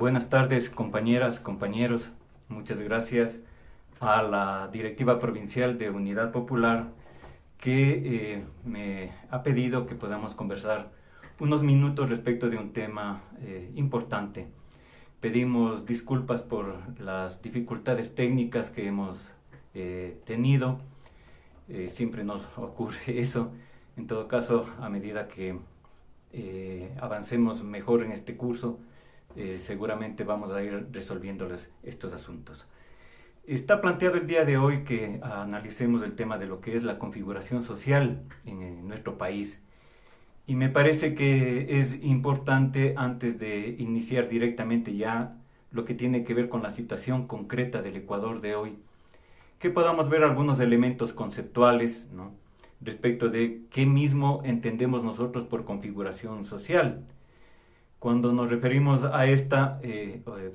Buenas tardes, compañeras, compañeros. Muchas gracias a la Directiva Provincial de Unidad Popular que me ha pedido que podamos conversar unos minutos respecto de un tema importante. Pedimos disculpas por las dificultades técnicas que hemos tenido. Siempre nos ocurre eso. En todo caso, a medida que avancemos mejor en este curso, seguramente vamos a ir resolviéndoles estos asuntos. Está planteado el día de hoy que analicemos el tema de lo que es la configuración social en nuestro país. Y me parece que es importante, antes de iniciar directamente ya lo que tiene que ver con la situación concreta del Ecuador de hoy, que podamos ver algunos elementos conceptuales, ¿no?, respecto de qué mismo entendemos nosotros por configuración social. Cuando nos referimos a esta,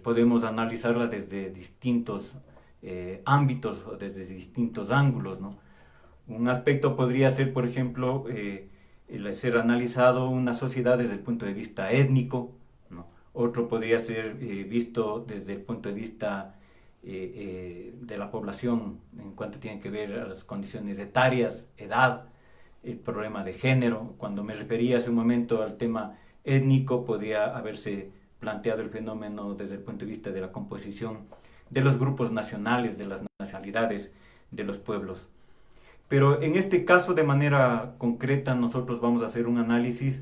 podemos analizarla desde distintos ámbitos o desde distintos ángulos, ¿no? Un aspecto podría ser, por ejemplo, el ser analizado una sociedad desde el punto de vista étnico, ¿no? Otro podría ser visto desde el punto de vista de la población en cuanto tiene que ver a las condiciones etarias, edad, el problema de género. Cuando me refería hace un momento al tema étnico, podría haberse planteado el fenómeno desde el punto de vista de la composición de los grupos nacionales, de las nacionalidades, de los pueblos. Pero en este caso, de manera concreta, nosotros vamos a hacer un análisis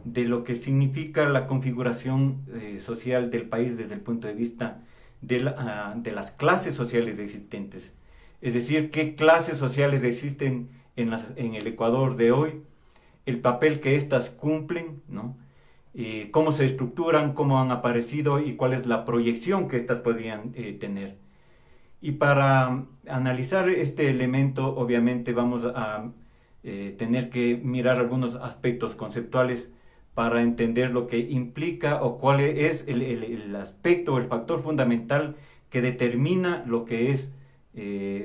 de lo que significa la configuración social del país desde el punto de vista de las clases sociales existentes. Es decir, qué clases sociales existen en el Ecuador de hoy, el papel que éstas cumplen, ¿no?, cómo se estructuran, cómo han aparecido y cuál es la proyección que éstas podrían tener. Y para analizar este elemento, obviamente vamos a tener que mirar algunos aspectos conceptuales para entender lo que implica o cuál es el aspecto o el factor fundamental que determina lo que es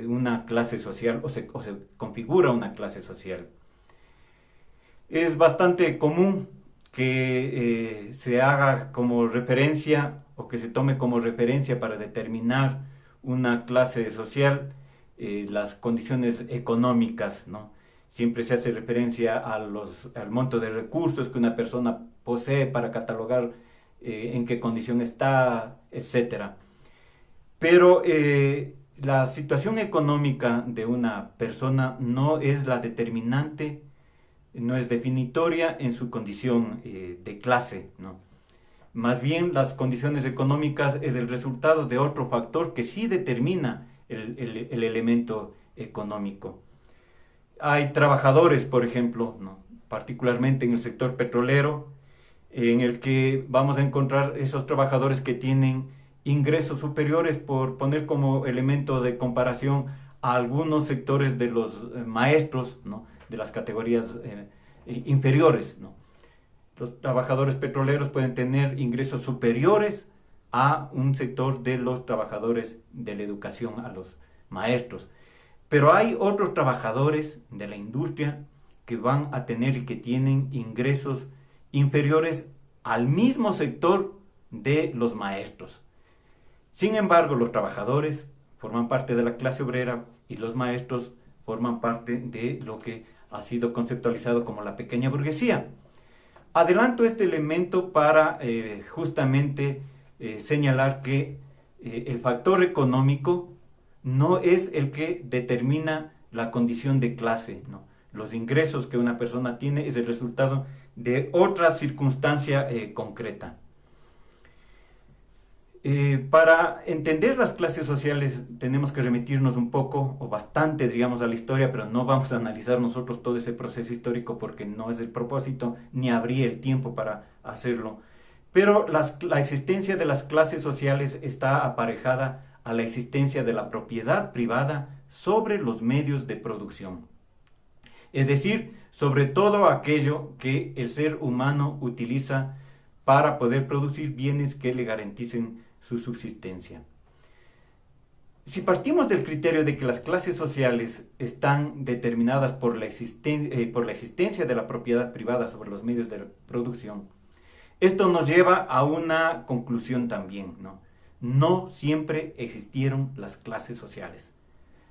una clase social o se configura una clase social. Es bastante común que se haga como referencia o que se tome como referencia para determinar una clase social las condiciones económicas, ¿no? Siempre se hace referencia al monto de recursos que una persona posee para catalogar en qué condición está, etc. Pero la situación económica de una persona no es la determinante, no es definitoria en su condición de clase, ¿no? Más bien, las condiciones económicas es el resultado de otro factor que sí determina el elemento económico. Hay trabajadores, por ejemplo, ¿no?, particularmente en el sector petrolero, en el que vamos a encontrar esos trabajadores que tienen ingresos superiores, por poner como elemento de comparación a algunos sectores de los maestros, ¿no?, de las categorías inferiores, ¿no? Los trabajadores petroleros pueden tener ingresos superiores a un sector de los trabajadores de la educación, a los maestros. Pero hay otros trabajadores de la industria que van a tener y que tienen ingresos inferiores al mismo sector de los maestros. Sin embargo, los trabajadores forman parte de la clase obrera y los maestros forman parte de lo que ha sido conceptualizado como la pequeña burguesía. Adelanto este elemento para justamente señalar que el factor económico no es el que determina la condición de clase, ¿no? Los ingresos que una persona tiene es el resultado de otra circunstancia concreta. Para entender las clases sociales tenemos que remitirnos un poco o bastante, digamos, a la historia, pero no vamos a analizar nosotros todo ese proceso histórico porque no es el propósito, ni habría el tiempo para hacerlo. Pero la existencia de las clases sociales está aparejada a la existencia de la propiedad privada sobre los medios de producción. Es decir, sobre todo aquello que el ser humano utiliza para poder producir bienes que le garanticen su subsistencia. Si partimos del criterio de que las clases sociales están determinadas por la existencia de la propiedad privada sobre los medios de producción, Esto nos lleva a una conclusión también, ¿no? No siempre existieron las clases sociales.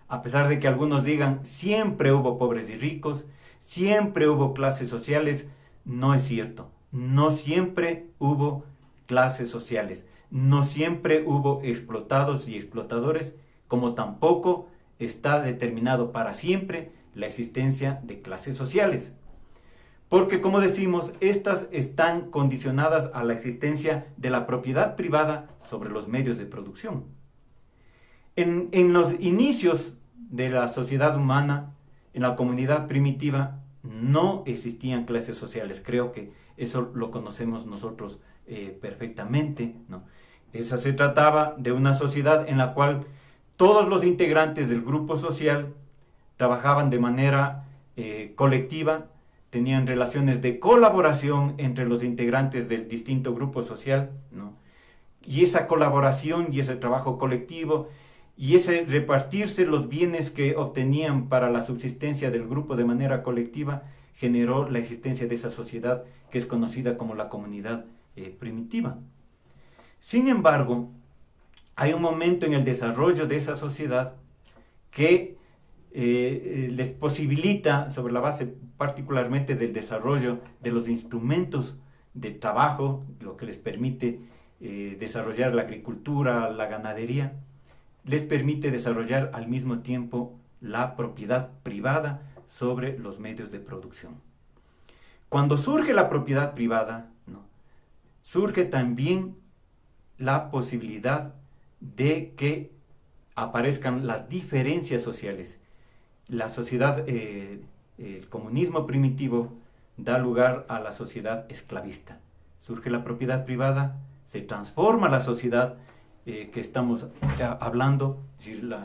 A pesar de que algunos digan, siempre hubo pobres y ricos, siempre hubo clases sociales, no es cierto. No siempre hubo clases sociales. No siempre hubo explotados y explotadores, como tampoco está determinado para siempre la existencia de clases sociales. Porque, como decimos, estas están condicionadas a la existencia de la propiedad privada sobre los medios de producción. En los inicios de la sociedad humana, en la comunidad primitiva, no existían clases sociales. Creo que eso lo conocemos nosotros perfectamente, ¿no? Esa se trataba de una sociedad en la cual todos los integrantes del grupo social trabajaban de manera colectiva, tenían relaciones de colaboración entre los integrantes del distinto grupo social, ¿no? Y esa colaboración y ese trabajo colectivo y ese repartirse los bienes que obtenían para la subsistencia del grupo de manera colectiva generó la existencia de esa sociedad que es conocida como la comunidad primitiva. Sin embargo, hay un momento en el desarrollo de esa sociedad que les posibilita, sobre la base particularmente del desarrollo de los instrumentos de trabajo, lo que les permite desarrollar la agricultura, la ganadería, les permite desarrollar al mismo tiempo la propiedad privada sobre los medios de producción. Cuando surge la propiedad privada, ¿no?, surge también la posibilidad de que aparezcan las diferencias sociales. La sociedad, el comunismo primitivo da lugar a la sociedad esclavista. Surge la propiedad privada, se transforma la sociedad que estamos hablando, es decir,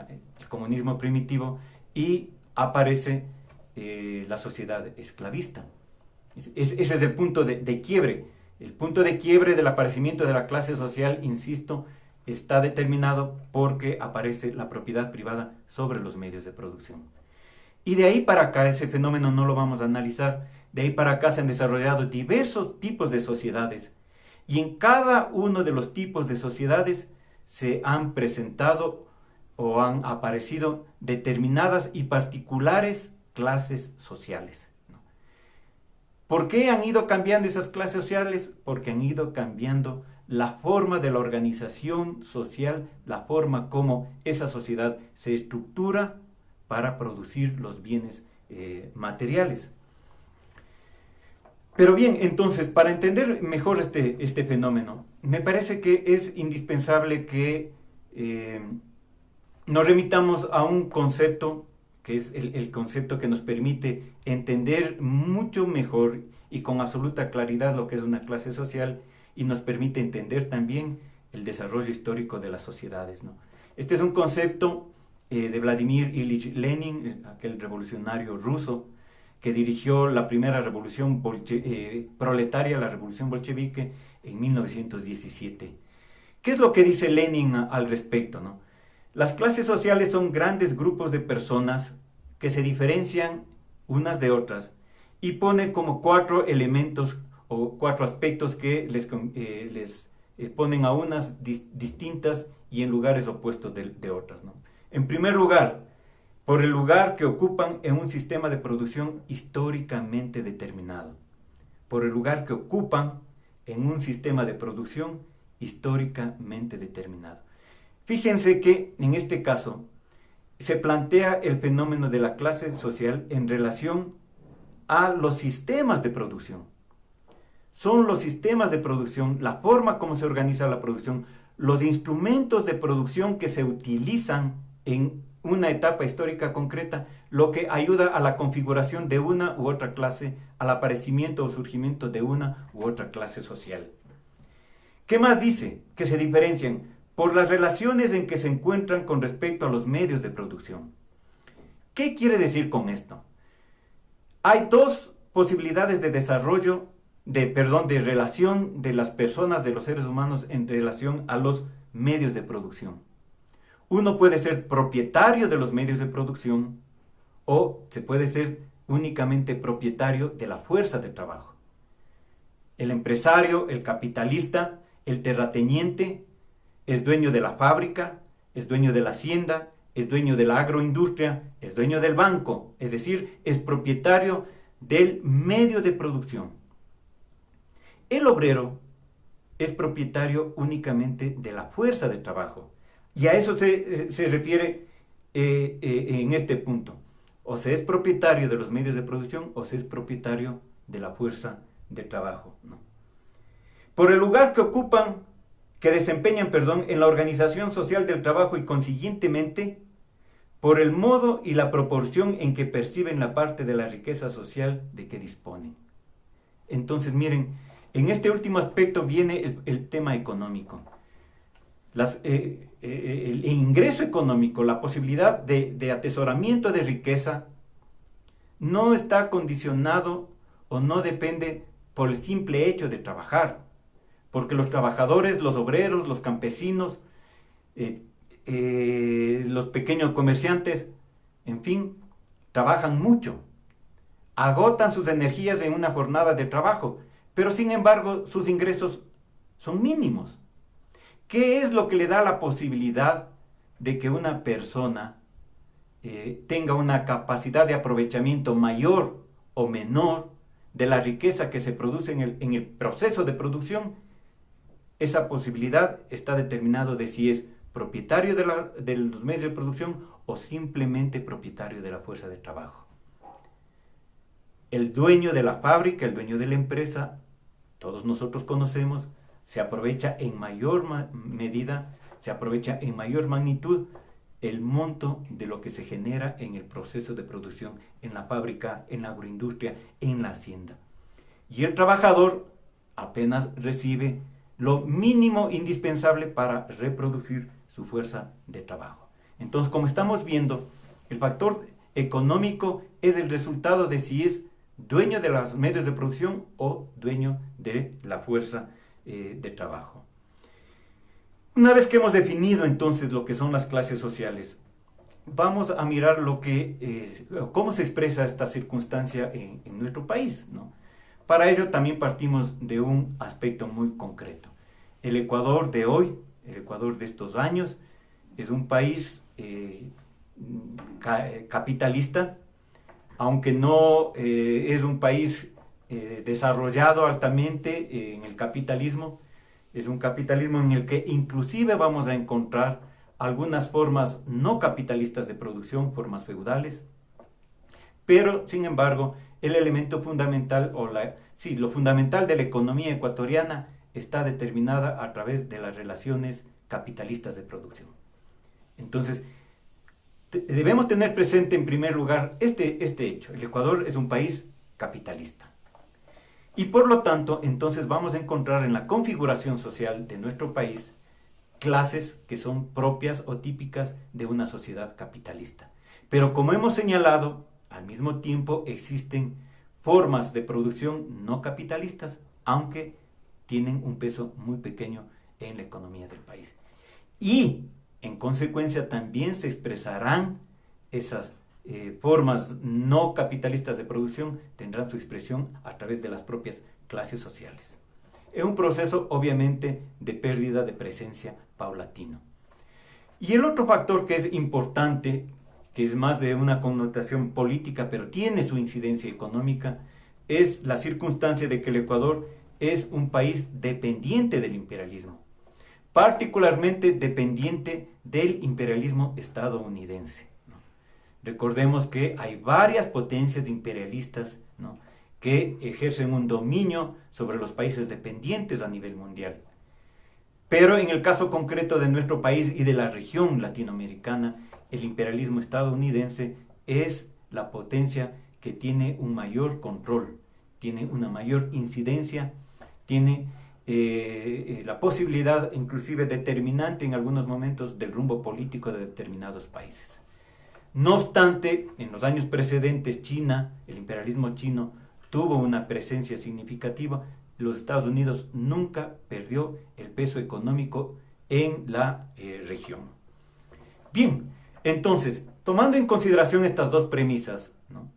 el comunismo primitivo, y aparece la sociedad esclavista. Ese es el punto de quiebre. El punto de quiebre del aparecimiento de la clase social, insisto, está determinado porque aparece la propiedad privada sobre los medios de producción. Y de ahí para acá, ese fenómeno no lo vamos a analizar, de ahí para acá se han desarrollado diversos tipos de sociedades. Y en cada uno de los tipos de sociedades se han presentado o han aparecido determinadas y particulares clases sociales. ¿Por qué han ido cambiando esas clases sociales? Porque han ido cambiando la forma de la organización social, la forma como esa sociedad se estructura para producir los bienes materiales. Pero bien, entonces, para entender mejor este fenómeno, me parece que es indispensable que nos remitamos a un concepto que es el concepto que nos permite entender mucho mejor y con absoluta claridad lo que es una clase social y nos permite entender también el desarrollo histórico de las sociedades, ¿no? Este es un concepto de Vladimir Ilich Lenin, aquel revolucionario ruso que dirigió la primera revolución proletaria, la revolución bolchevique, en 1917. ¿Qué es lo que dice Lenin al respecto, no? Las clases sociales son grandes grupos de personas que se diferencian unas de otras y pone como 4 elementos o 4 aspectos que les ponen a unas distintas y en lugares opuestos de otras, ¿no? En primer lugar, por el lugar que ocupan en un sistema de producción históricamente determinado. Por el lugar que ocupan en un sistema de producción históricamente determinado. Fíjense que en este caso se plantea el fenómeno de la clase social en relación a los sistemas de producción. Son los sistemas de producción, la forma como se organiza la producción, los instrumentos de producción que se utilizan en una etapa histórica concreta, lo que ayuda a la configuración de una u otra clase, al aparecimiento o surgimiento de una u otra clase social. ¿Qué más dice? Que se diferencian por las relaciones en que se encuentran con respecto a los medios de producción. ¿Qué quiere decir con esto? Hay 2 posibilidades de desarrollo, de relación de las personas, de los seres humanos en relación a los medios de producción. Uno puede ser propietario de los medios de producción o se puede ser únicamente propietario de la fuerza de trabajo. El empresario, el capitalista, el terrateniente, es dueño de la fábrica, es dueño de la hacienda, es dueño de la agroindustria, es dueño del banco, es decir, es propietario del medio de producción. El obrero es propietario únicamente de la fuerza de trabajo. Y a eso se refiere en este punto. O se es propietario de los medios de producción o se es propietario de la fuerza de trabajo, ¿no? Por el lugar que desempeñan, en la organización social del trabajo y consiguientemente por el modo y la proporción en que perciben la parte de la riqueza social de que disponen. Entonces, miren, en este último aspecto viene el tema económico. El ingreso económico, la posibilidad de atesoramiento de riqueza, no está condicionado o no depende por el simple hecho de trabajar, porque los trabajadores, los obreros, los campesinos, los pequeños comerciantes, en fin, trabajan mucho, agotan sus energías en una jornada de trabajo, pero sin embargo sus ingresos son mínimos. ¿Qué es lo que le da la posibilidad de que una persona tenga una capacidad de aprovechamiento mayor o menor de la riqueza que se produce en el proceso de producción? Esa posibilidad está determinado de si es propietario de los medios de producción o simplemente propietario de la fuerza de trabajo. El dueño de la fábrica, el dueño de la empresa, todos nosotros conocemos, se aprovecha en mayor medida, se aprovecha en mayor magnitud el monto de lo que se genera en el proceso de producción, en la fábrica, en la agroindustria, en la hacienda. Y el trabajador apenas recibe lo mínimo indispensable para reproducir su fuerza de trabajo. Entonces, como estamos viendo, el factor económico es el resultado de si es dueño de los medios de producción o dueño de la fuerza de trabajo. Una vez que hemos definido entonces lo que son las clases sociales, vamos a mirar cómo se expresa esta circunstancia en nuestro país, ¿no? Para ello también partimos de un aspecto muy concreto. El Ecuador de hoy, el Ecuador de estos años, es un país capitalista, aunque no es un país desarrollado altamente en el capitalismo. Es un capitalismo en el que inclusive vamos a encontrar algunas formas no capitalistas de producción, formas feudales, pero sin embargo el elemento fundamental lo fundamental de la economía ecuatoriana está determinada a través de las relaciones capitalistas de producción. Entonces, debemos tener presente en primer lugar este hecho. El Ecuador es un país capitalista. Y por lo tanto, entonces vamos a encontrar en la configuración social de nuestro país clases que son propias o típicas de una sociedad capitalista. Pero como hemos señalado, al mismo tiempo existen formas de producción no capitalistas, aunque tienen un peso muy pequeño en la economía del país. Y en consecuencia también se expresarán esas formas no capitalistas de producción, tendrán su expresión a través de las propias clases sociales. Es un proceso obviamente de pérdida de presencia paulatino. Y el otro factor que es importante, que es más de una connotación política, pero tiene su incidencia económica, es la circunstancia de que el Ecuador es un país dependiente del imperialismo, particularmente dependiente del imperialismo estadounidense, ¿no? Recordemos que hay varias potencias imperialistas, ¿no?, que ejercen un dominio sobre los países dependientes a nivel mundial. Pero en el caso concreto de nuestro país y de la región latinoamericana, el imperialismo estadounidense es la potencia que tiene un mayor control, tiene una mayor incidencia, tiene la posibilidad inclusive determinante en algunos momentos del rumbo político de determinados países. No obstante, en los años precedentes China, el imperialismo chino, tuvo una presencia significativa. Los Estados Unidos nunca perdió el peso económico en la región. Bien, entonces, tomando en consideración estas dos premisas, ¿no?,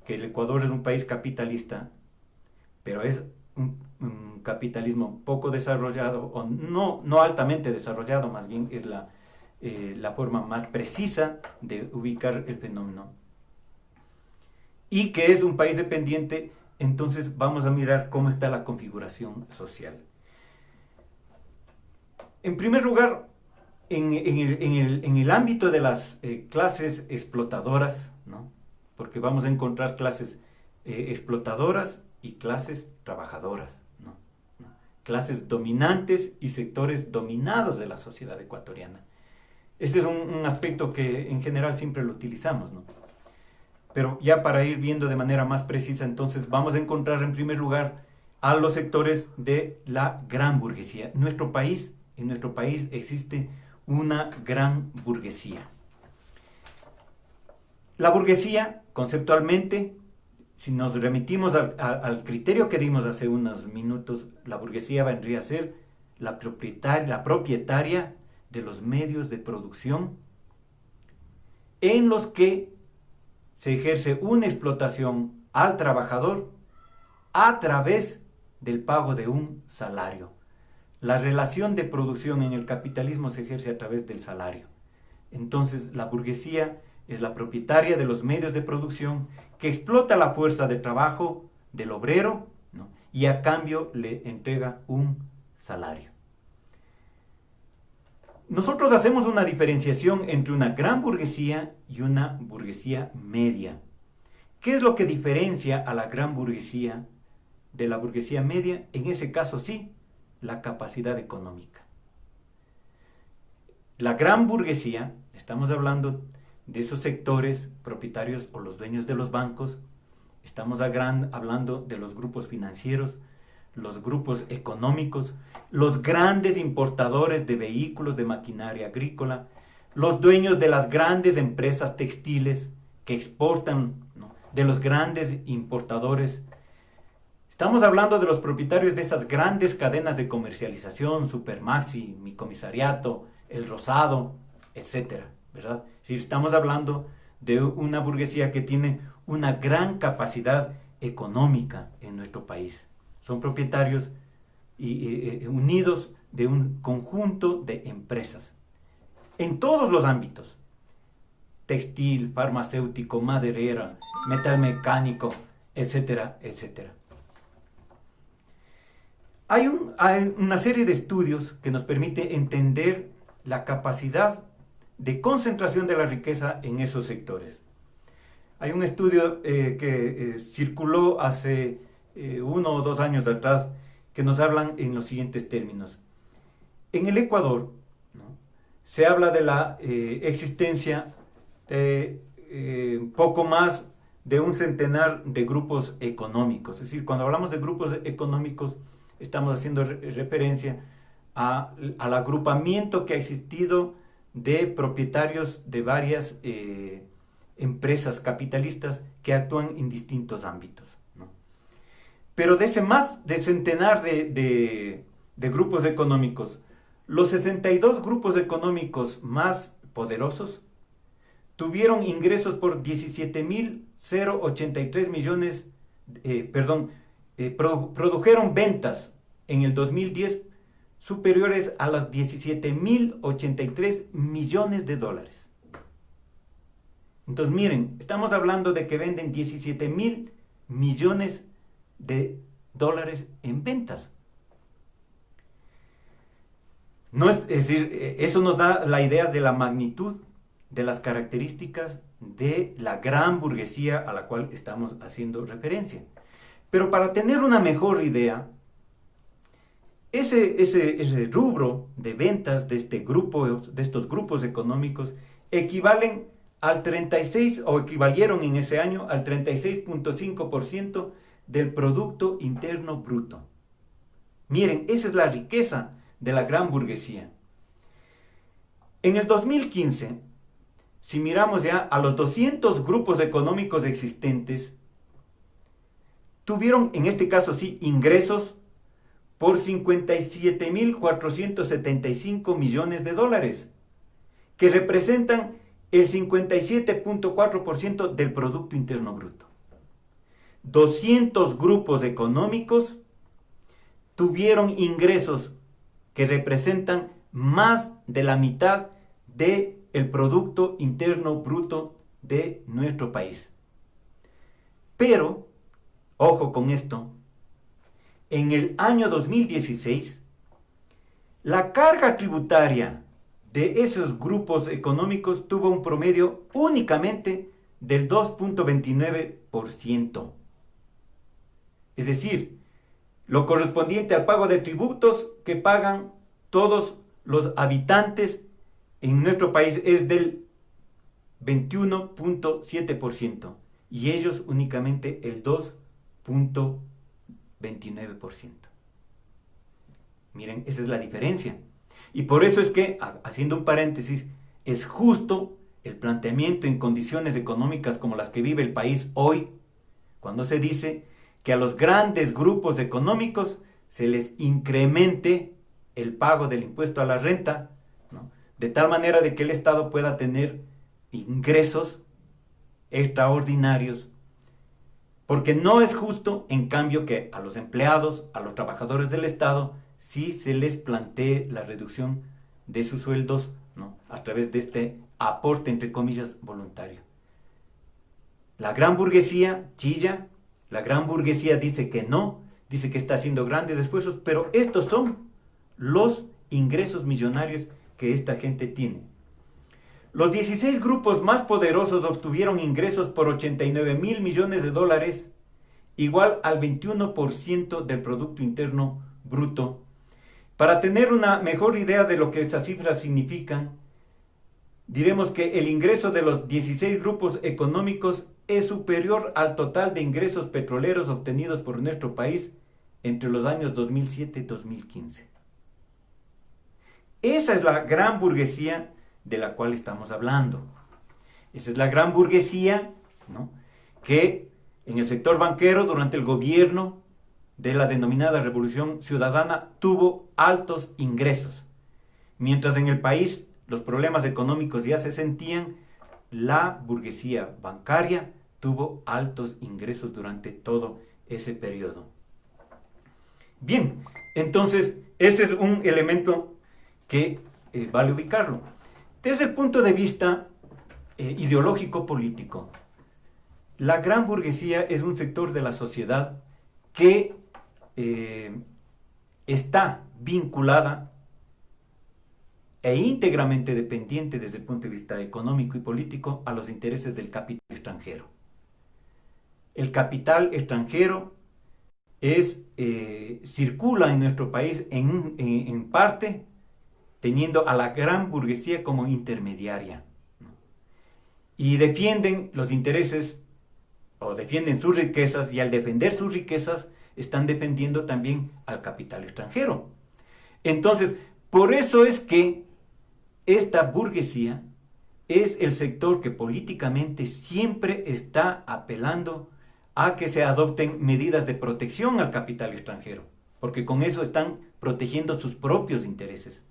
que el Ecuador es un país capitalista, pero es un capitalismo poco desarrollado, o no altamente desarrollado, más bien es la forma más precisa de ubicar el fenómeno. Y que es un país dependiente, entonces vamos a mirar cómo está la configuración social. En primer lugar, en el ámbito de las clases explotadoras, ¿no? Porque vamos a encontrar clases explotadoras y clases trabajadoras, ¿no? Clases dominantes y sectores dominados de la sociedad ecuatoriana. Ese es un aspecto que en general siempre lo utilizamos, ¿no? Pero ya para ir viendo de manera más precisa, entonces vamos a encontrar en primer lugar a los sectores de la gran burguesía. En nuestro país existe una gran burguesía. La burguesía, conceptualmente, si nos remitimos al criterio que dimos hace unos minutos, la burguesía vendría a ser la propietaria de los medios de producción en los que se ejerce una explotación al trabajador a través del pago de un salario. La relación de producción en el capitalismo se ejerce a través del salario. Entonces, la burguesía es la propietaria de los medios de producción que explota la fuerza de trabajo del obrero, ¿no? Y a cambio le entrega un salario. Nosotros hacemos una diferenciación entre una gran burguesía y una burguesía media. ¿Qué es lo que diferencia a la gran burguesía de la burguesía media? En ese caso sí, la capacidad económica. La gran burguesía, estamos hablando de esos sectores propietarios o los dueños de los bancos, estamos hablando de los grupos financieros, los grupos económicos, los grandes importadores de vehículos, de maquinaria agrícola, los dueños de las grandes empresas textiles que exportan, ¿no? De los grandes importadores. Estamos hablando de los propietarios de esas grandes cadenas de comercialización, Supermaxi, Mi Comisariato, El Rosado, etcétera, ¿verdad? Es decir, estamos hablando de una burguesía que tiene una gran capacidad económica en nuestro país. Son propietarios unidos de un conjunto de empresas en todos los ámbitos: textil, farmacéutico, maderera, metal mecánico, etcétera, etcétera. Hay una serie de estudios que nos permite entender la capacidad de concentración de la riqueza en esos sectores. Hay un estudio que circuló hace 1 o 2 años atrás que nos hablan en los siguientes términos. En el Ecuador, ¿no?, se habla de la existencia de poco más de un centenar de grupos económicos. Es decir, cuando hablamos de grupos económicos, estamos haciendo referencia al agrupamiento que ha existido de propietarios de varias empresas capitalistas que actúan en distintos ámbitos, ¿no? Pero de ese más de centenar de grupos económicos, los 62 grupos económicos más poderosos tuvieron ingresos por 17.083 millones, produjeron ventas en el 2010 superiores a las 17.083 millones de dólares. Entonces miren, estamos hablando de que venden 17.000 millones de dólares en ventas. No es decir, eso nos da la idea de la magnitud de las características de la gran burguesía a la cual estamos haciendo referencia. Pero para tener una mejor idea, ese rubro de ventas de estos grupos económicos equivalen al 36, o equivalieron en ese año al 36.5% del Producto Interno Bruto. Miren, esa es la riqueza de la gran burguesía. En el 2015, si miramos ya a los 200 grupos económicos existentes, tuvieron, en este caso sí, ingresos por 57.475 millones de dólares, que representan el 57.4% del Producto Interno Bruto. 200 grupos económicos tuvieron ingresos que representan más de la mitad del Producto Interno Bruto de nuestro país. Pero, ojo con esto, en el año 2016, la carga tributaria de esos grupos económicos tuvo un promedio únicamente del 2.29%. Es decir, lo correspondiente al pago de tributos que pagan todos los habitantes en nuestro país es del 21.7% y ellos únicamente el 2.29%. Miren, esa es la diferencia. Y por eso es que, haciendo un paréntesis, es justo el planteamiento en condiciones económicas como las que vive el país hoy, cuando se dice que a los grandes grupos económicos se les incremente el pago del impuesto a la renta, ¿no? De tal manera de que el Estado pueda tener ingresos extraordinarios, porque no es justo, en cambio, que a los empleados, a los trabajadores del Estado, sí se les plantee la reducción de sus sueldos, ¿no?, a través de este aporte, entre comillas, voluntario. La gran burguesía chilla, la gran burguesía dice que no, dice que está haciendo grandes esfuerzos, pero estos son los ingresos millonarios que esta gente tiene. Los 16 grupos más poderosos obtuvieron ingresos por 89.000 millones de dólares, igual al 21% del Producto Interno Bruto. Para tener una mejor idea de lo que esas cifras significan, diremos que el ingreso de los 16 grupos económicos es superior al total de ingresos petroleros obtenidos por nuestro país entre los años 2007 y 2015. Esa es la gran burguesía de la cual estamos hablando. Esa es la gran burguesía, ¿no?, que en el sector banquero, durante el gobierno de la denominada Revolución Ciudadana, tuvo altos ingresos. Mientras en el país los problemas económicos ya se sentían, la burguesía bancaria tuvo altos ingresos durante todo ese periodo. Bien, entonces ese es un elemento que vale ubicarlo. Desde el punto de vista ideológico político, la gran burguesía es un sector de la sociedad que está vinculada e íntegramente dependiente desde el punto de vista económico y político a los intereses del capital extranjero. El capital extranjero circula en nuestro país en parte teniendo a la gran burguesía como intermediaria, ¿no?, y defienden los intereses o defienden sus riquezas, y al defender sus riquezas están defendiendo también al capital extranjero. Entonces, por eso es que esta burguesía es el sector que políticamente siempre está apelando a que se adopten medidas de protección al capital extranjero, porque con eso están protegiendo sus propios intereses.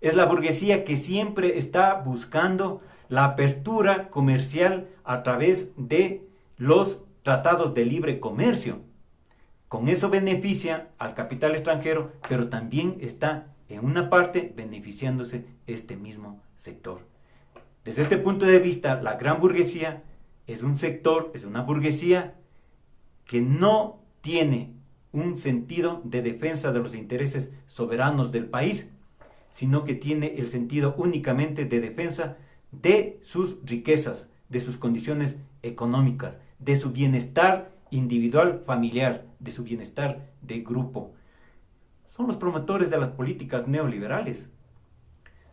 Es la burguesía que siempre está buscando la apertura comercial a través de los tratados de libre comercio. Con eso beneficia al capital extranjero, pero también está en una parte beneficiándose este mismo sector. Desde este punto de vista, la gran burguesía es un sector, es una burguesía que no tiene un sentido de defensa de los intereses soberanos del país, sino que tiene el sentido únicamente de defensa de sus riquezas, de sus condiciones económicas, de su bienestar individual, familiar, de su bienestar de grupo. Son los promotores de las políticas neoliberales.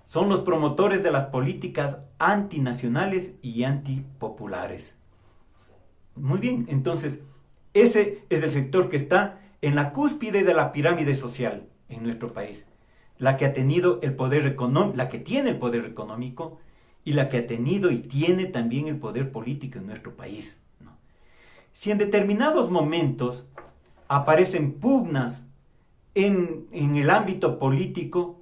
Son los promotores de las políticas antinacionales y antipopulares. Muy bien, entonces, ese es el sector que está en la cúspide de la pirámide social en nuestro país. La que ha tenido el poder económico, la que tiene el poder económico, y la que ha tenido y tiene también el poder político en nuestro país, ¿no? Si en determinados momentos aparecen pugnas en el ámbito político,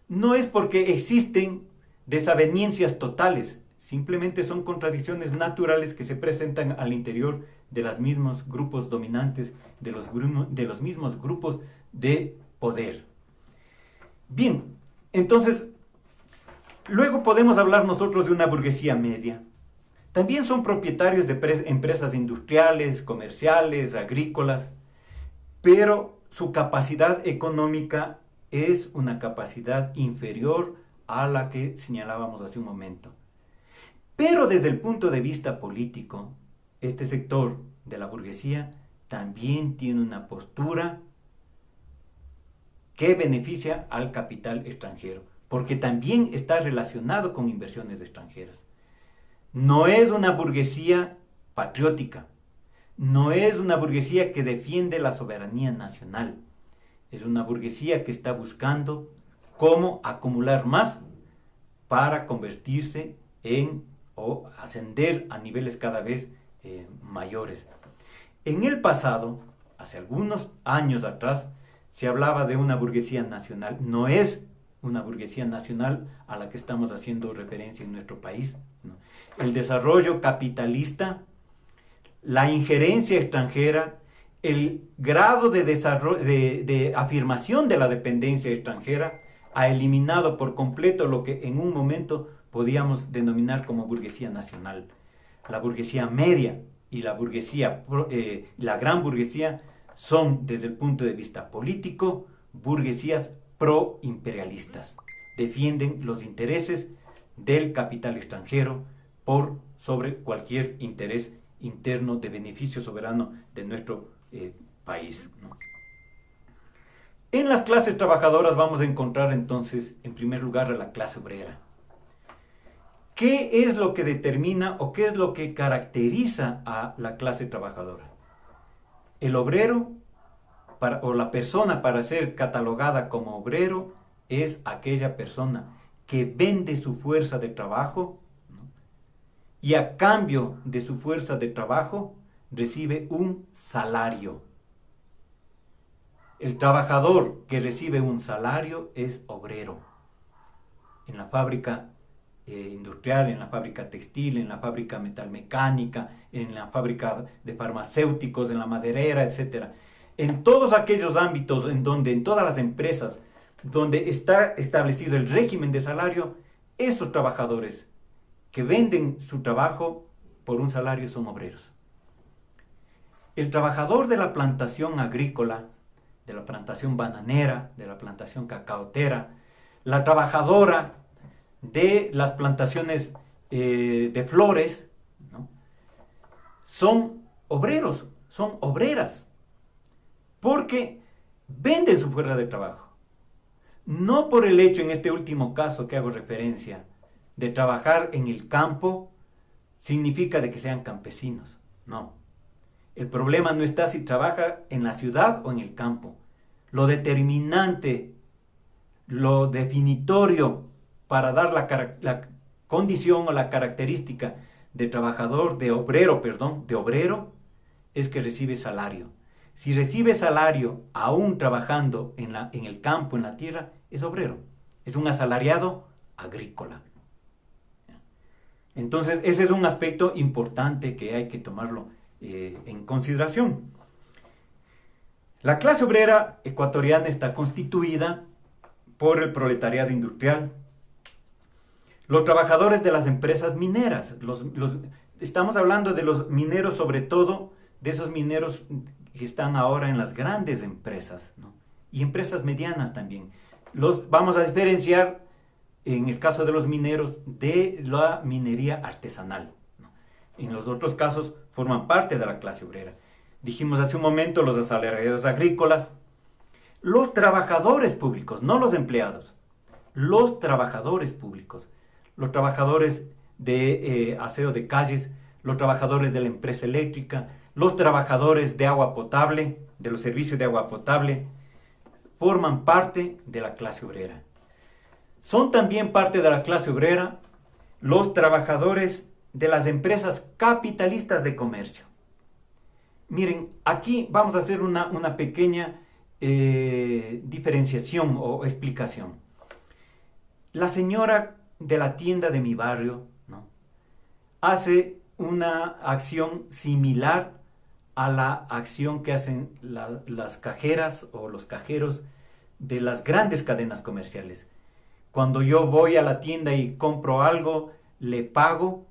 no es porque existen desavenencias totales, simplemente son contradicciones naturales que se presentan al interior de los mismos grupos dominantes, de los mismos grupos de poder. Bien, entonces, luego podemos hablar nosotros de una burguesía media. También son propietarios de empresas industriales, comerciales, agrícolas, pero su capacidad económica es una capacidad inferior a la que señalábamos hace un momento. Pero desde el punto de vista político, este sector de la burguesía también tiene una postura que beneficia al capital extranjero, porque también está relacionado con inversiones extranjeras. No es una burguesía patriótica, no es una burguesía que defiende la soberanía nacional, es una burguesía que está buscando cómo acumular más para convertirse en o ascender a niveles cada vez mayores. En el pasado, hace algunos años atrás, se hablaba de una burguesía nacional. No es una burguesía nacional a la que estamos haciendo referencia en nuestro país, ¿no? El desarrollo capitalista, la injerencia extranjera, el grado de desarrollo, de afirmación de la dependencia extranjera ha eliminado por completo lo que en un momento podíamos denominar como burguesía nacional. La burguesía media y la burguesía, la gran burguesía, son desde el punto de vista político burguesías pro-imperialistas. Defienden los intereses del capital extranjero por sobre cualquier interés interno de beneficio soberano de nuestro país, ¿no? En las clases trabajadoras vamos a encontrar entonces, en primer lugar, a la clase obrera. ¿Qué es lo que determina o qué es lo que caracteriza a la clase trabajadora? El obrero o la persona para ser catalogada como obrero es aquella persona que vende su fuerza de trabajo, ¿no? Y a cambio de su fuerza de trabajo recibe un salario. El trabajador que recibe un salario es obrero. En la fábrica industrial, en la fábrica textil, en la fábrica metalmecánica, en la fábrica de farmacéuticos, en la maderera, etc. En todos aquellos ámbitos en todas las empresas, donde está establecido el régimen de salario, esos trabajadores que venden su trabajo por un salario son obreros. El trabajador de la plantación agrícola, de la plantación bananera, de la plantación cacaotera, la trabajadora de las plantaciones de flores, ¿no? Son obreros, son obreras, porque venden su fuerza de trabajo. No por el hecho, en este último caso que hago referencia, de trabajar en el campo, significa de que sean campesinos, no. El problema no está si trabaja en la ciudad o en el campo. Lo determinante, lo definitorio para dar la condición o la característica de trabajador, de obrero, es que recibe salario. Si recibe salario aún trabajando en el campo, en la tierra, es obrero. Es un asalariado agrícola. Entonces, ese es un aspecto importante que hay que tomarlo en consideración. La clase obrera ecuatoriana está constituida por el proletariado industrial, los trabajadores de las empresas mineras. Estamos hablando de los mineros, sobre todo de esos mineros que están ahora en las grandes empresas, ¿no? Y empresas medianas también. Vamos a diferenciar, en el caso de los mineros, de la minería artesanal, ¿no? En los otros casos forman parte de la clase obrera. Dijimos hace un momento los asalariados agrícolas, los trabajadores públicos, no los empleados, los trabajadores públicos, los trabajadores de aseo de calles, los trabajadores de la empresa eléctrica, los trabajadores de agua potable, de los servicios de agua potable, forman parte de la clase obrera. Son también parte de la clase obrera los trabajadores de las empresas capitalistas de comercio. Miren, aquí vamos a hacer una pequeña diferenciación o explicación. La señora de la tienda de mi barrio, ¿no? hace una acción similar a la acción que hacen las cajeras o los cajeros de las grandes cadenas comerciales. Cuando yo voy a la tienda y compro algo, le pago,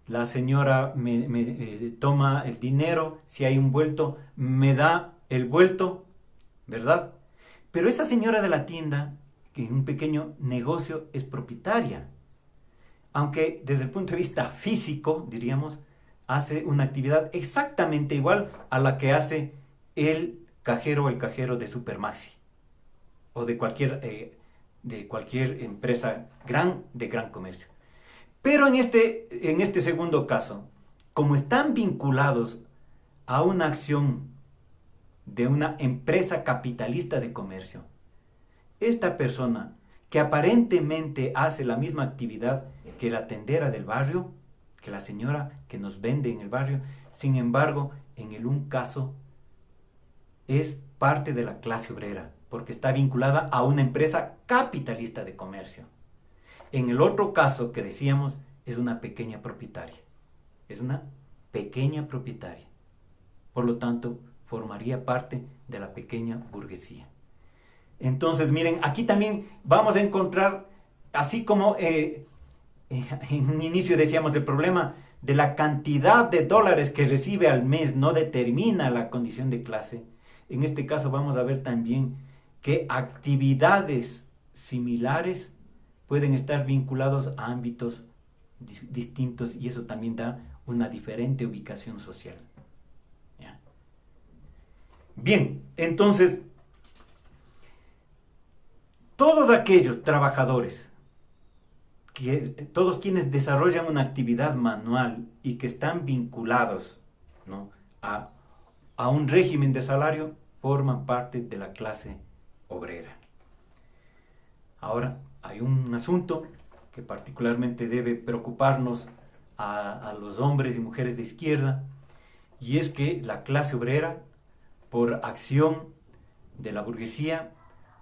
la señora me toma el dinero, si hay un vuelto, me da el vuelto, ¿verdad? Pero esa señora de la tienda, que en un pequeño negocio es propietaria, aunque desde el punto de vista físico, diríamos, hace una actividad exactamente igual a la que hace el cajero o el cajero de Supermaxi o de cualquier empresa de gran comercio. Pero en este segundo caso, como están vinculados a una acción de una empresa capitalista de comercio, esta persona que aparentemente hace la misma actividad que la tendera del barrio, que la señora que nos vende en el barrio, sin embargo, en el un caso es parte de la clase obrera, porque está vinculada a una empresa capitalista de comercio. En el otro caso que decíamos, es una pequeña propietaria. Es una pequeña propietaria. Por lo tanto, formaría parte de la pequeña burguesía. Entonces, miren, aquí también vamos a encontrar, así como en un inicio decíamos, el problema de la cantidad de dólares que recibe al mes no determina la condición de clase. En este caso vamos a ver también que actividades similares pueden estar vinculados a ámbitos distintos y eso también da una diferente ubicación social. ¿Ya? Bien, entonces, todos aquellos trabajadores, todos quienes desarrollan una actividad manual y que están vinculados, ¿no?, a un régimen de salario, forman parte de la clase obrera. Ahora, hay un asunto que particularmente debe preocuparnos a los hombres y mujeres de izquierda, y es que la clase obrera, por acción de la burguesía,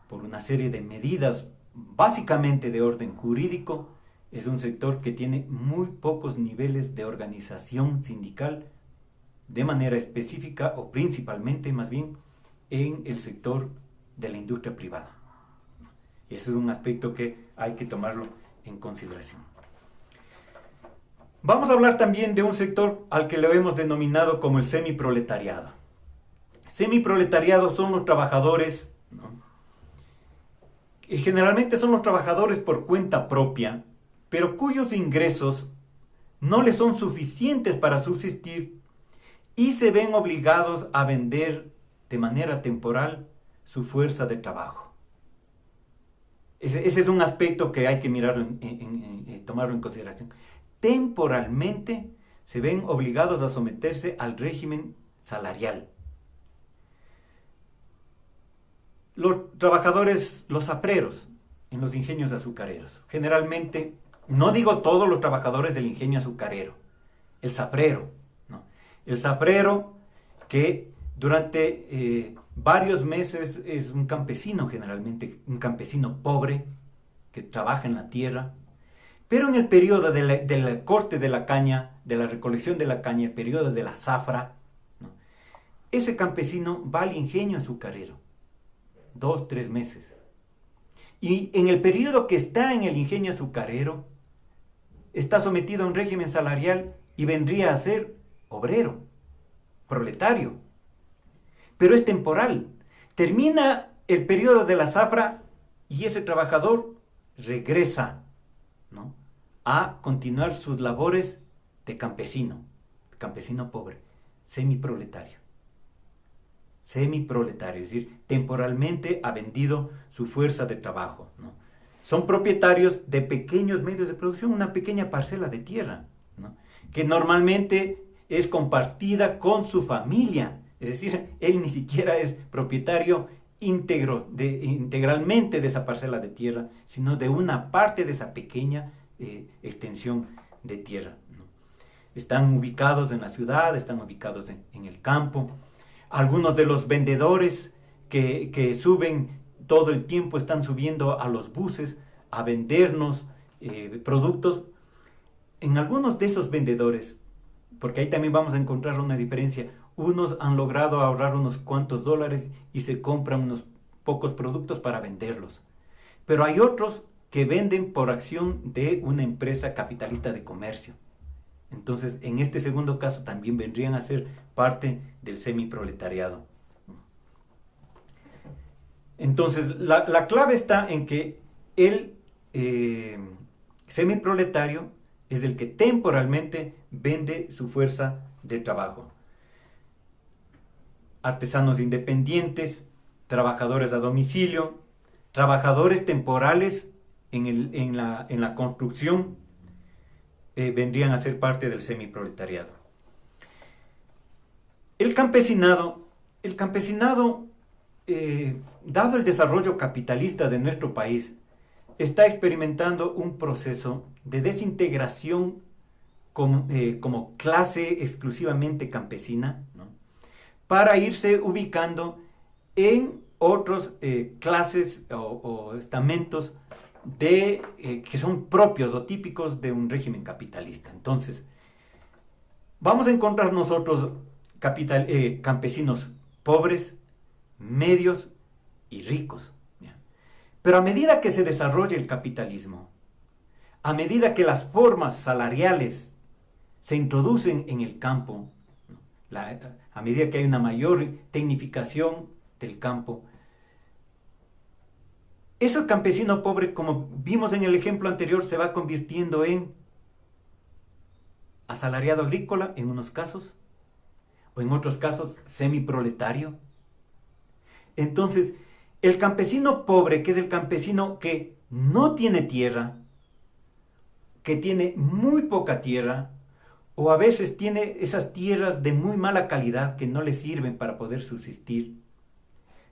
por una serie de medidas básicamente de orden jurídico, es un sector que tiene muy pocos niveles de organización sindical de manera específica o principalmente más bien en el sector de la industria privada. Ese es un aspecto que hay que tomarlo en consideración. Vamos a hablar también de un sector al que le hemos denominado como el semiproletariado. Semiproletariado son los trabajadores, ¿no?, y generalmente son los trabajadores por cuenta propia, pero cuyos ingresos no les son suficientes para subsistir y se ven obligados a vender de manera temporal su fuerza de trabajo. Ese es un aspecto que hay que mirarlo, tomarlo en consideración. Temporalmente se ven obligados a someterse al régimen salarial. Los trabajadores, los zapreros en los ingenios azucareros, generalmente, no digo todos los trabajadores del ingenio azucarero, el zaprero, ¿no? El zaprero que durante varios meses es un campesino, generalmente un campesino pobre que trabaja en la tierra, pero en el periodo del corte de la caña, de la recolección de la caña, el periodo de la zafra, ¿no?, ese campesino va al ingenio azucarero 2-3 meses. Y en el periodo que está en el ingenio azucarero, está sometido a un régimen salarial y vendría a ser obrero, proletario. Pero es temporal. Termina el periodo de la zafra y ese trabajador regresa, ¿no?, a continuar sus labores de campesino pobre, semiproletario. Semiproletario, es decir, temporalmente ha vendido su fuerza de trabajo, ¿no? Son propietarios de pequeños medios de producción, una pequeña parcela de tierra, ¿no?, que normalmente es compartida con su familia. Es decir, él ni siquiera es propietario integralmente de esa parcela de tierra, sino de una parte de esa pequeña extensión de tierra, ¿no? Están ubicados en la ciudad, están ubicados en el campo. Algunos de los vendedores que suben todo el tiempo, están subiendo a los buses a vendernos productos. en algunos de esos vendedores, porque ahí también vamos a encontrar una diferencia, unos han logrado ahorrar unos cuantos dólares y se compran unos pocos productos para venderlos. Pero hay otros que venden por acción de una empresa capitalista de comercio. Entonces, en este segundo caso también vendrían a ser parte del semiproletariado. Entonces, la clave está en que el semiproletario es el que temporalmente vende su fuerza de trabajo. Artesanos independientes, trabajadores a domicilio, trabajadores temporales en la construcción, vendrían a ser parte del semiproletariado. El campesinado, dado el desarrollo capitalista de nuestro país, está experimentando un proceso de desintegración como clase exclusivamente campesina, ¿no? Para irse ubicando en otras clases o estamentos que son propios o típicos de un régimen capitalista. Entonces, vamos a encontrar nosotros campesinos pobres, medios y ricos. ¿Ya? Pero a medida que se desarrolla el capitalismo, a medida que las formas salariales se introducen en el campo, a medida que hay una mayor tecnificación del campo, ese campesino pobre, como vimos en el ejemplo anterior, se va convirtiendo en asalariado agrícola en unos casos, o en otros casos semiproletario. Entonces, el campesino pobre, que es el campesino que no tiene tierra, que tiene muy poca tierra, o a veces tiene esas tierras de muy mala calidad que no le sirven para poder subsistir,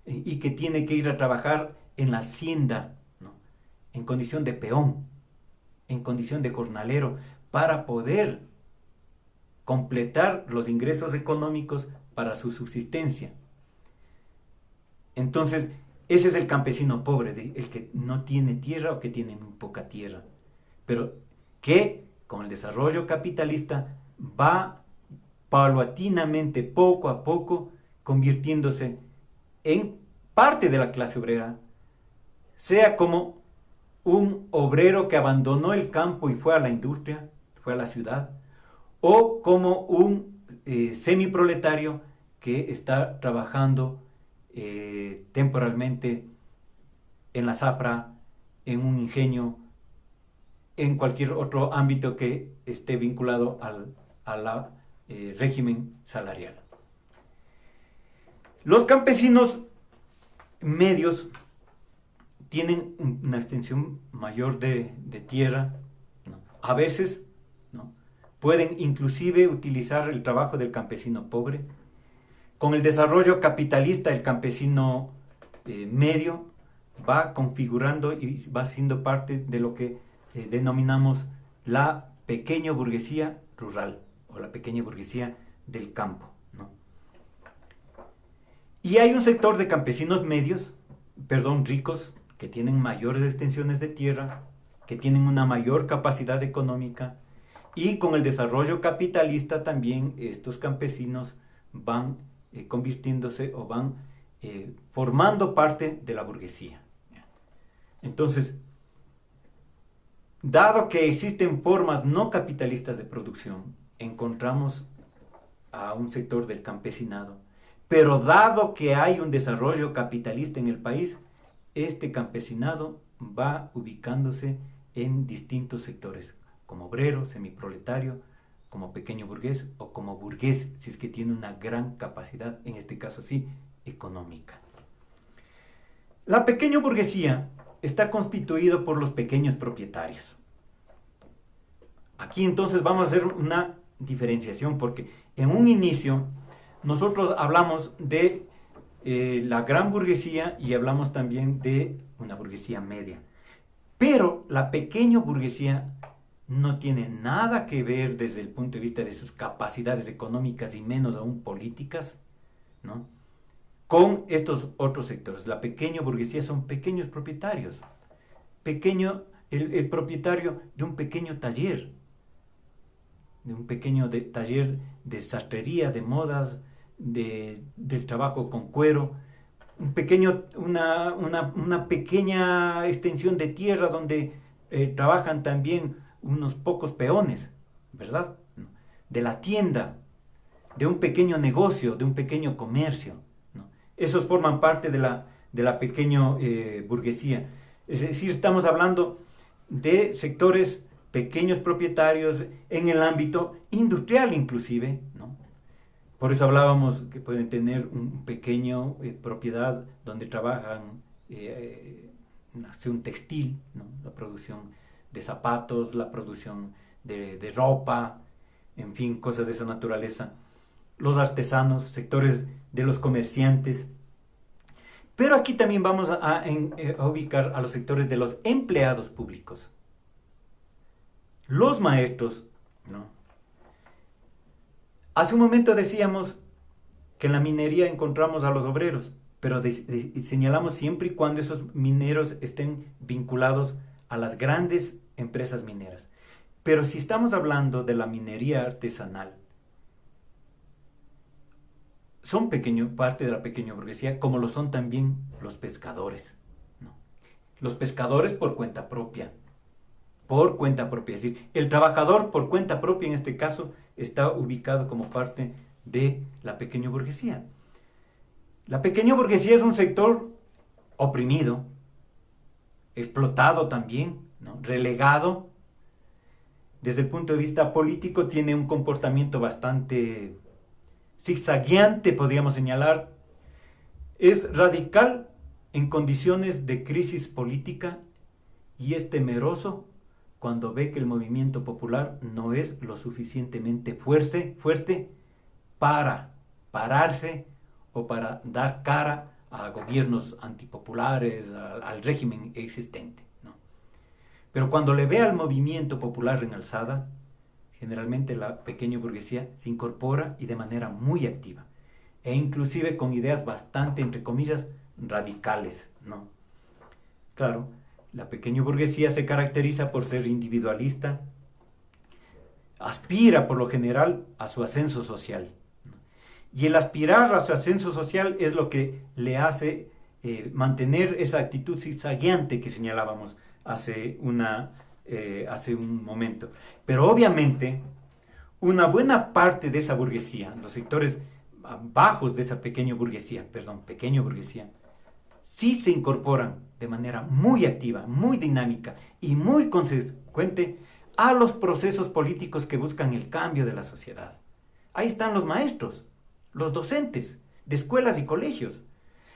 y que tiene que ir a trabajar en la hacienda, ¿no? En condición de peón, en condición de jornalero, para poder completar los ingresos económicos para su subsistencia. Entonces, ese es el campesino pobre, el que no tiene tierra o que tiene muy poca tierra, pero que con el desarrollo capitalista va paulatinamente, poco a poco, convirtiéndose en parte de la clase obrera, sea como un obrero que abandonó el campo y fue a la industria, fue a la ciudad, o como un semiproletario que está trabajando temporalmente en la zafra, en un ingenio, en cualquier otro ámbito que esté vinculado al régimen salarial. Los campesinos medios tienen una extensión mayor de tierra, ¿no? A veces, ¿no? Pueden inclusive utilizar el trabajo del campesino pobre. Con el desarrollo capitalista, el campesino medio va configurando y va siendo parte de lo que denominamos la pequeña burguesía rural o la pequeña burguesía del campo, ¿no? Y hay un sector de campesinos ricos, que tienen mayores extensiones de tierra, que tienen una mayor capacidad económica, y con el desarrollo capitalista también estos campesinos van convirtiéndose o van formando parte de la burguesía. Entonces, dado que existen formas no capitalistas de producción, encontramos a un sector del campesinado, pero dado que hay un desarrollo capitalista en el país, este campesinado va ubicándose en distintos sectores, como obrero, semiproletario, como pequeño burgués o como burgués, si es que tiene una gran capacidad, en este caso sí, económica. La pequeña burguesía está constituida por los pequeños propietarios. Aquí entonces vamos a hacer una diferenciación, porque en un inicio nosotros hablamos de la gran burguesía y hablamos también de una burguesía media. Pero la pequeña burguesía no tiene nada que ver desde el punto de vista de sus capacidades económicas y menos aún políticas, ¿no?, con estos otros sectores. La pequeña burguesía son pequeños propietarios. El propietario de un pequeño taller, de un pequeño taller de sastrería, de modas, del trabajo con cuero, una pequeña extensión de tierra donde trabajan también unos pocos peones, ¿verdad? De la tienda, de un pequeño negocio, de un pequeño comercio, ¿no? Esos forman parte de la pequeña burguesía. Es decir, estamos hablando de sectores pequeños propietarios en el ámbito industrial inclusive, ¿no? Por eso hablábamos que pueden tener un pequeño propiedad donde trabajan, nace un textil, ¿no? La producción de zapatos, la producción de ropa, en fin, cosas de esa naturaleza. Los artesanos, sectores de los comerciantes. Pero aquí también vamos a ubicar a los sectores de los empleados públicos. Los maestros, ¿no? Hace un momento decíamos que en la minería encontramos a los obreros, pero señalamos siempre y cuando esos mineros estén vinculados a las grandes empresas mineras. Pero si estamos hablando de la minería artesanal, son parte de la pequeña burguesía, como lo son también los pescadores, ¿no? Los pescadores por cuenta propia, es decir, el trabajador por cuenta propia en este caso está ubicado como parte de la pequeña burguesía. La pequeña burguesía es un sector oprimido, explotado también, ¿no? Relegado. Desde el punto de vista político tiene un comportamiento bastante zigzagueante, podríamos señalar. Es radical en condiciones de crisis política y es temeroso cuando ve que el movimiento popular no es lo suficientemente fuerte para pararse o para dar cara a gobiernos antipopulares, al régimen existente, ¿no? Pero cuando le ve al movimiento popular en alzada, generalmente la pequeña burguesía se incorpora y de manera muy activa, e inclusive con ideas bastante, entre comillas, radicales, ¿no? Claro, la pequeña burguesía se caracteriza por ser individualista, aspira por lo general a su ascenso social. Y el aspirar a su ascenso social es lo que le hace mantener esa actitud zigzagueante que señalábamos hace un momento. Pero obviamente, una buena parte de esa burguesía, los sectores bajos de esa pequeña burguesía, sí se incorporan de manera muy activa, muy dinámica y muy consecuente a los procesos políticos que buscan el cambio de la sociedad. Ahí están los maestros, los docentes de escuelas y colegios.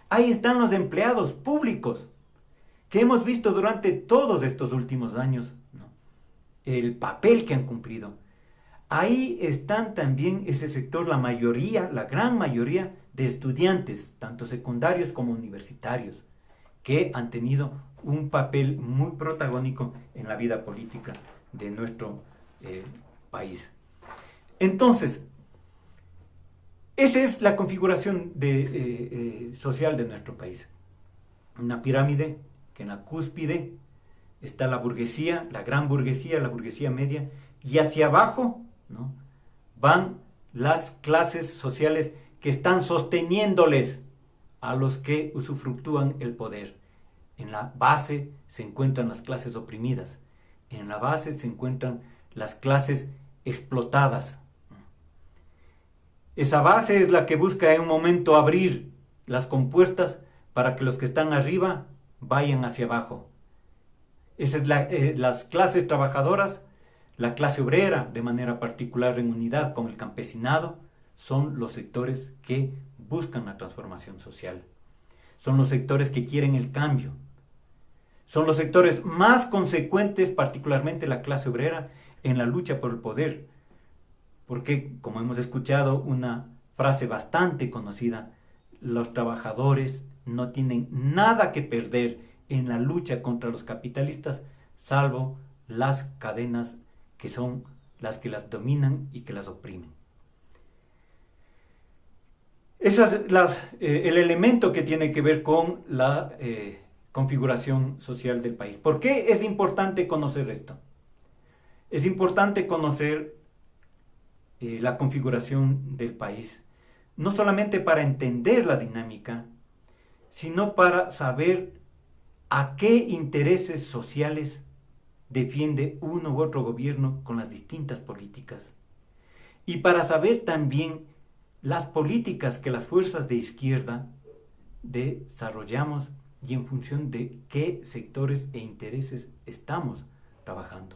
Ahí están los empleados públicos que hemos visto durante todos estos últimos años, ¿no? El papel que han cumplido. Ahí están también ese sector, la gran mayoría de estudiantes, tanto secundarios como universitarios, que han tenido un papel muy protagónico en la vida política de nuestro país. Entonces, esa es la configuración social de nuestro país. Una pirámide que en la cúspide está la burguesía, la gran burguesía, la burguesía media, y hacia abajo, ¿no?, van las clases sociales que están sosteniéndoles a los que usufructúan el poder. En la base se encuentran las clases oprimidas, en la base se encuentran las clases explotadas. Esa base es la que busca en un momento abrir las compuertas para que los que están arriba vayan hacia abajo. Esas es las clases trabajadoras, la clase obrera, de manera particular en unidad con el campesinado, son los sectores que buscan la transformación social. Son los sectores que quieren el cambio. Son los sectores más consecuentes, particularmente la clase obrera, en la lucha por el poder. Porque, como hemos escuchado una frase bastante conocida, los trabajadores no tienen nada que perder en la lucha contra los capitalistas, salvo las cadenas que son las que las dominan y que las oprimen. Ese es el elemento que tiene que ver con la configuración social del país. ¿Por qué es importante conocer esto? Es importante conocer la configuración del país, no solamente para entender la dinámica, sino para saber a qué intereses sociales defiende uno u otro gobierno con las distintas políticas, y para saber también las políticas que las fuerzas de izquierda desarrollamos y en función de qué sectores e intereses estamos trabajando.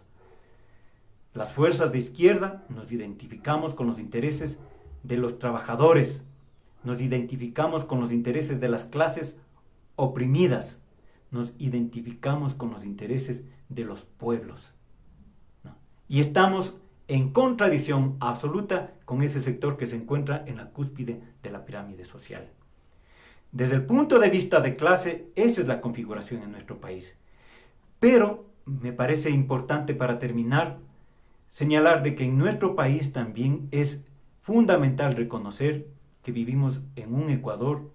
Las fuerzas de izquierda nos identificamos con los intereses de los trabajadores, nos identificamos con los intereses de las clases oprimidas, nos identificamos con los intereses de los pueblos, ¿no? Y estamos en contradicción absoluta con ese sector que se encuentra en la cúspide de la pirámide social. Desde el punto de vista de clase, esa es la configuración en nuestro país. Pero me parece importante, para terminar, señalar de que en nuestro país también es fundamental reconocer que vivimos en un Ecuador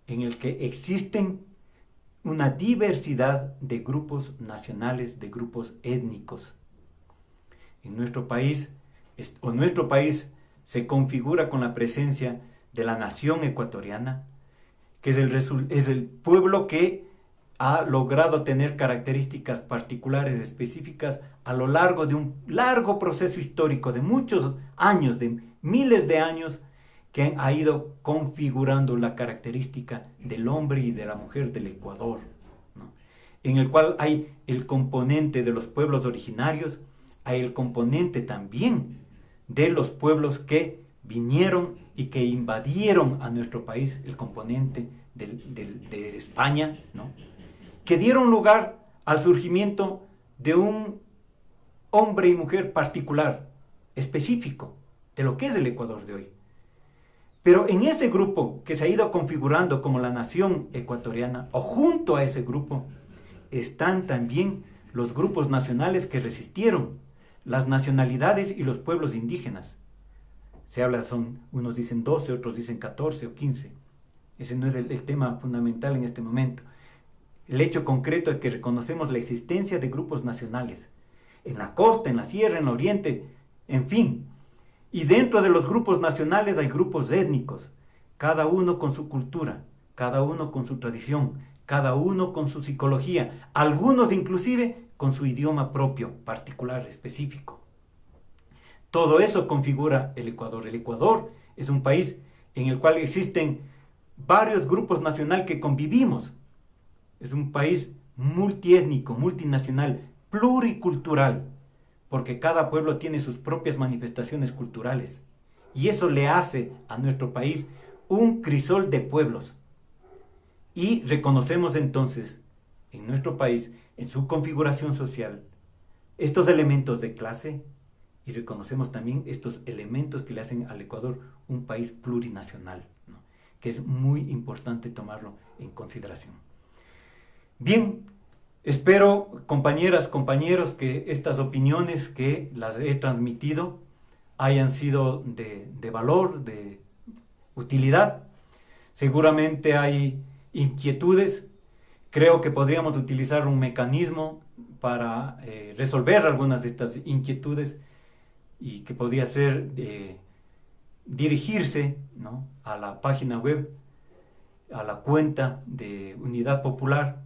en el que existen una diversidad de grupos nacionales, de grupos étnicos. En nuestro país se configura con la presencia de la nación ecuatoriana, que es el pueblo que ha logrado tener características particulares específicas a lo largo de un largo proceso histórico de muchos años, de miles de años, que ha ido configurando la característica del hombre y de la mujer del Ecuador, ¿no? En el cual hay el componente de los pueblos originarios, hay el componente también de los pueblos que vinieron y que invadieron a nuestro país, el componente de España, ¿no? Que dieron lugar al surgimiento de un hombre y mujer particular, específico, de lo que es el Ecuador de hoy. Pero en ese grupo que se ha ido configurando como la nación ecuatoriana, o junto a ese grupo, están también los grupos nacionales que resistieron, las nacionalidades y los pueblos indígenas. Se habla, unos dicen 12, otros dicen 14 o 15. Ese no es el tema fundamental en este momento. El hecho concreto es que reconocemos la existencia de grupos nacionales, en la costa, en la sierra, en el oriente, en fin. Y dentro de los grupos nacionales hay grupos étnicos, cada uno con su cultura, cada uno con su tradición, cada uno con su psicología, algunos inclusive con su idioma propio, particular, específico. Todo eso configura el Ecuador. El Ecuador es un país en el cual existen varios grupos nacionales que convivimos. Es un país multiétnico, multinacional, pluricultural, porque cada pueblo tiene sus propias manifestaciones culturales. Y eso le hace a nuestro país un crisol de pueblos. Y reconocemos entonces en nuestro país, en su configuración social, estos elementos de clase, y reconocemos también estos elementos que le hacen al Ecuador un país plurinacional, ¿no? Que es muy importante tomarlo en consideración. Bien, espero, compañeras, compañeros, que estas opiniones que las he transmitido hayan sido de valor, de utilidad. Seguramente hay inquietudes. Creo que podríamos utilizar un mecanismo para resolver algunas de estas inquietudes, y que podría ser dirigirse, ¿no?, a la página web, a la cuenta de Unidad Popular,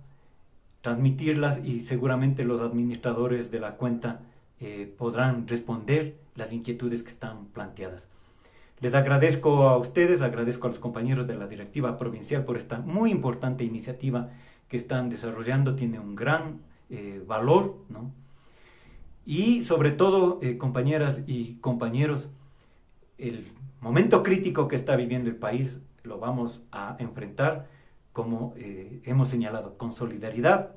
transmitirlas, y seguramente los administradores de la cuenta podrán responder las inquietudes que están planteadas. Les agradezco a ustedes, agradezco a los compañeros de la directiva provincial por esta muy importante iniciativa que están desarrollando. Tiene un gran valor, ¿no? Y sobre todo, compañeras y compañeros, el momento crítico que está viviendo el país lo vamos a enfrentar, como hemos señalado, con solidaridad.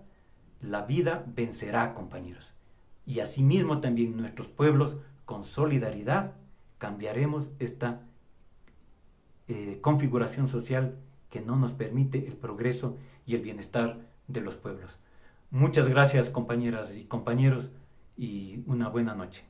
La vida vencerá, compañeros. Y asimismo también nuestros pueblos, con solidaridad, cambiaremos esta configuración social que no nos permite el progreso y el bienestar de los pueblos. Muchas gracias, compañeras y compañeros, y una buena noche.